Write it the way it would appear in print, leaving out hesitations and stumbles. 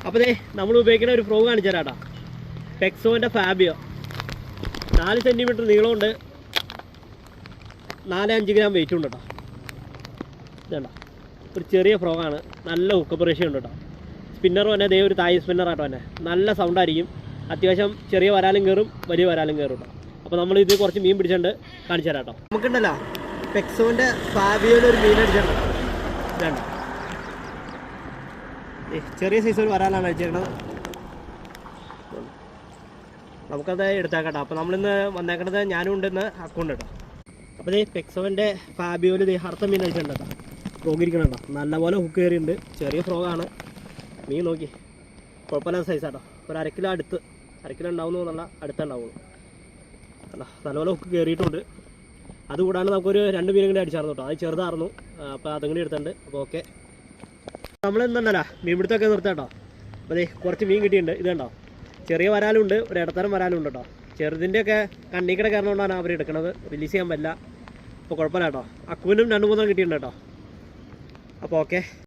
അപ്പോൾ നമ്മൾ ഉപയോഗിക്കുന്ന ഒരു ഫ്രോഗ് കാണിച്ചു തരാം കേട്ടോ. പെക്സോൻ്റെ ഫാബിയോ 4 സെൻറ്റിമീറ്റർ നീളമുണ്ട്, 4-5 ഗ്രാം വെയിറ്റ് ഉണ്ട് കേട്ടോ. ഇതുണ്ടോ, ഒരു ചെറിയ ഫ്രോഗാണ്, നല്ല ഹുക്ക് പ്രേഷ്യ ഉണ്ട് കേട്ടോ. സ്പിന്നറും തന്നെ അതേ ഒരു തായ് സ്പിന്നറാട്ടോ തന്നെ, നല്ല സൗണ്ടായിരിക്കും. അത്യാവശ്യം ചെറിയ വരാലും കയറും, വലിയ വരാലും കയറും കേട്ടോ. അപ്പോൾ നമ്മളിത് കുറച്ച് മീൻ പിടിച്ചുകൊണ്ട് കാണിച്ചു തരാം കേട്ടോ. നമുക്കുണ്ടല്ലോ പെക്സോൻ്റെ ഫാബിയോയിലൊരു മീൻ അടിച്ചിട്ടുണ്ട്. ഇതുണ്ട്, ചെറിയ സൈസ് ഒരു വരാലാണ് അടിച്ചേക്കണത്. നമുക്കത് എടുത്തേക്കാം കേട്ടോ. അപ്പോൾ നമ്മളിന്ന് വന്നേക്കണത് ഞാനും ഉണ്ടെന്ന് അക്കൗണ്ട് കേട്ടോ. അപ്പോൾ ഇത് പെക്സോൻ്റെ ഫാബിയോയിൽ ഇത് ഹർത്ത മീൻ അടിച്ചിട്ടുണ്ട് കേട്ടോ. ഫ്രോഗിരിക്കണുണ്ടോ, നല്ലപോലെ ഹുക്ക് കയറിയിട്ടുണ്ട്. ചെറിയ ഫ്രോഗാണ്, മീൻ നോക്കി കുഴപ്പമില്ലാത്ത സൈസാട്ടോ. ഒരു 1/2 കിലോ അടുത്ത്, 1/2 കിലോ ഉണ്ടാവുന്നു എന്നുള്ള അടുത്തുണ്ടാവുള്ളൂ അല്ല. നല്ലപോലെ ഹുക്ക് കയറിയിട്ടുണ്ട്. അതുകൂടാണ്ട് നമുക്കൊരു 2 മീനും കൂടി അടിച്ചായിരുന്നു കേട്ടോ. അത് ചെറുതായിരുന്നു, അപ്പോൾ അതും കൂടി എടുത്തിട്ടുണ്ട്. അപ്പോൾ ഓക്കെ, നമ്മളെന്നല്ല മീൻ പിടുത്തമൊക്കെ നിർത്താം കേട്ടോ. അപ്പോൾ അതെ കുറച്ച് മീൻ കിട്ടിയിട്ടുണ്ട്. ഇത് കണ്ടോ, ചെറിയ വരാലുണ്ട്, ഒരു ഇടത്തരം വരാലുണ്ട് കേട്ടോ. ചെറുതിൻ്റെയൊക്കെ കണ്ണിക്കട കയറണോണ്ടാണ് അവർ എടുക്കുന്നത്, റിലീസ് ചെയ്യാൻ പറ്റില്ല. അപ്പോൾ കുഴപ്പമില്ല കേട്ടോ. അക്കുവിനും 2-3 കിട്ടിയിട്ടുണ്ട് കേട്ടോ. അപ്പോൾ ഓക്കെ.